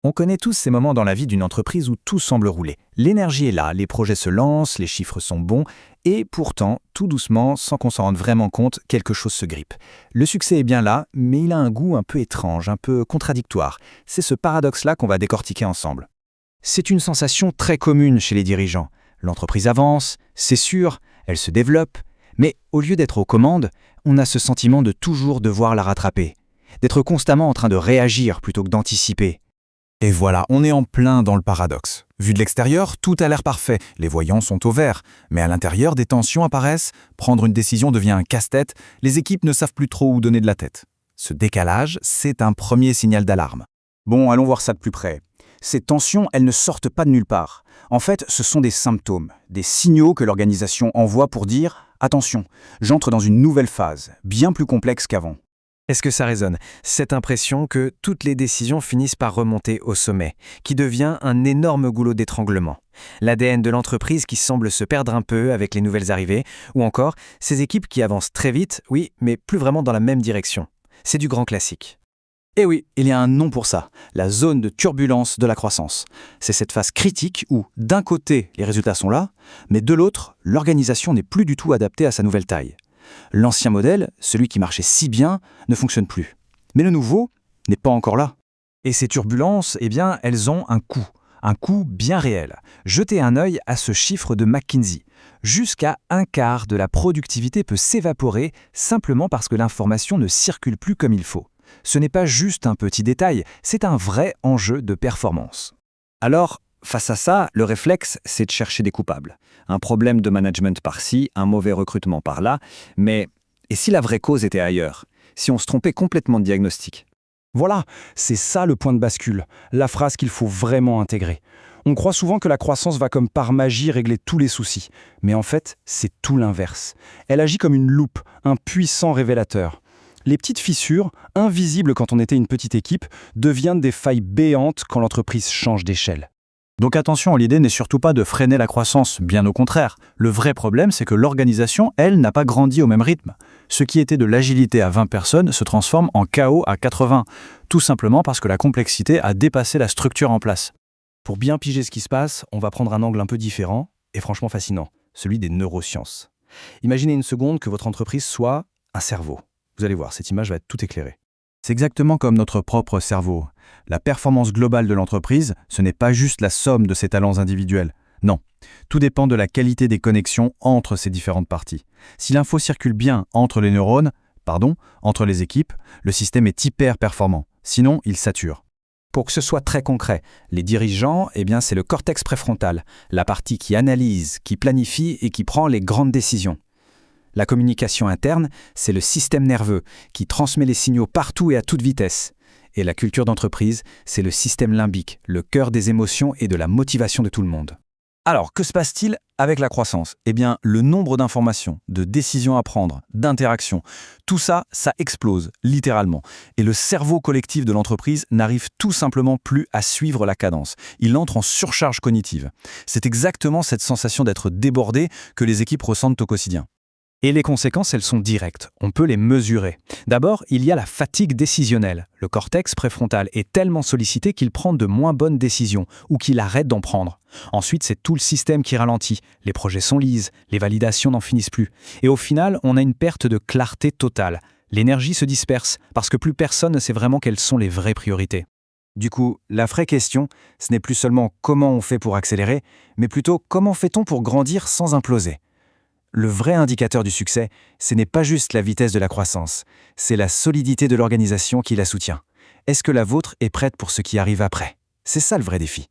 On connaît tous ces moments dans la vie d'une entreprise où tout semble rouler. L'énergie est là, les projets se lancent, les chiffres sont bons, et pourtant, tout doucement, sans qu'on s'en rende vraiment compte, quelque chose se grippe. Le succès est bien là, mais il a un goût un peu étrange, un peu contradictoire. C'est ce paradoxe-là qu'on va décortiquer ensemble. C'est une sensation très commune chez les dirigeants. L'entreprise avance, c'est sûr, elle se développe, mais au lieu d'être aux commandes, on a ce sentiment de toujours devoir la rattraper, d'être constamment en train de réagir plutôt que d'anticiper. Et voilà, on est en plein dans le paradoxe. Vu de l'extérieur, tout a l'air parfait, les voyants sont au vert, mais à l'intérieur, des tensions apparaissent, prendre une décision devient un casse-tête, les équipes ne savent plus trop où donner de la tête. Ce décalage, c'est un premier signal d'alarme. Bon, allons voir ça de plus près. Ces tensions, elles ne sortent pas de nulle part. En fait, ce sont des symptômes, des signaux que l'organisation envoie pour dire « Attention, j'entre dans une nouvelle phase, bien plus complexe qu'avant ». Est-ce que ça résonne, cette impression que toutes les décisions finissent par remonter au sommet, qui devient un énorme goulot d'étranglement? L'ADN de l'entreprise qui semble se perdre un peu avec les nouvelles arrivées, ou encore ces équipes qui avancent très vite, oui, mais plus vraiment dans la même direction. C'est du grand classique. Et oui, il y a un nom pour ça, la zone de turbulence de la croissance. C'est cette phase critique où, d'un côté, les résultats sont là, mais de l'autre, l'organisation n'est plus du tout adaptée à sa nouvelle taille. L'ancien modèle, celui qui marchait si bien, ne fonctionne plus. Mais le nouveau n'est pas encore là. Et ces turbulences, elles ont un coût bien réel. Jetez un œil à ce chiffre de McKinsey. Jusqu'à un quart de la productivité peut s'évaporer simplement parce que l'information ne circule plus comme il faut. Ce n'est pas juste un petit détail, c'est un vrai enjeu de performance. Alors, face à ça, le réflexe, c'est de chercher des coupables. Un problème de management par-ci, un mauvais recrutement par-là, mais et si la vraie cause était ailleurs? Si on se trompait complètement de diagnostic? Voilà, c'est ça le point de bascule, la phrase qu'il faut vraiment intégrer. On croit souvent que la croissance va comme par magie régler tous les soucis, mais en fait, c'est tout l'inverse. Elle agit comme une loupe, un puissant révélateur. Les petites fissures, invisibles quand on était une petite équipe, deviennent des failles béantes quand l'entreprise change d'échelle. Donc attention, l'idée n'est surtout pas de freiner la croissance, bien au contraire. Le vrai problème, c'est que l'organisation, elle, n'a pas grandi au même rythme. Ce qui était de l'agilité à 20 personnes se transforme en chaos à 80, tout simplement parce que la complexité a dépassé la structure en place. Pour bien piger ce qui se passe, on va prendre un angle un peu différent et franchement fascinant, celui des neurosciences. Imaginez une seconde que votre entreprise soit un cerveau. Vous allez voir, cette image va être tout éclairée. C'est exactement comme notre propre cerveau. La performance globale de l'entreprise, ce n'est pas juste la somme de ses talents individuels. Non, tout dépend de la qualité des connexions entre ces différentes parties. Si l'info circule bien entre les équipes, le système est hyper performant. Sinon, il sature. Pour que ce soit très concret, les dirigeants, c'est le cortex préfrontal, la partie qui analyse, qui planifie et qui prend les grandes décisions. La communication interne, c'est le système nerveux qui transmet les signaux partout et à toute vitesse. Et la culture d'entreprise, c'est le système limbique, le cœur des émotions et de la motivation de tout le monde. Alors, que se passe-t-il avec la croissance? Le nombre d'informations, de décisions à prendre, d'interactions, tout ça, ça explose, littéralement. Et le cerveau collectif de l'entreprise n'arrive tout simplement plus à suivre la cadence. Il entre en surcharge cognitive. C'est exactement cette sensation d'être débordé que les équipes ressentent au quotidien. Et les conséquences, elles sont directes. On peut les mesurer. D'abord, il y a la fatigue décisionnelle. Le cortex préfrontal est tellement sollicité qu'il prend de moins bonnes décisions ou qu'il arrête d'en prendre. Ensuite, c'est tout le système qui ralentit. Les projets s'enlisent, les validations n'en finissent plus. Et au final, on a une perte de clarté totale. L'énergie se disperse parce que plus personne ne sait vraiment quelles sont les vraies priorités. Du coup, la vraie question, ce n'est plus seulement comment on fait pour accélérer, mais plutôt comment fait-on pour grandir sans imploser. Le vrai indicateur du succès, ce n'est pas juste la vitesse de la croissance, c'est la solidité de l'organisation qui la soutient. Est-ce que la vôtre est prête pour ce qui arrive après? C'est ça le vrai défi.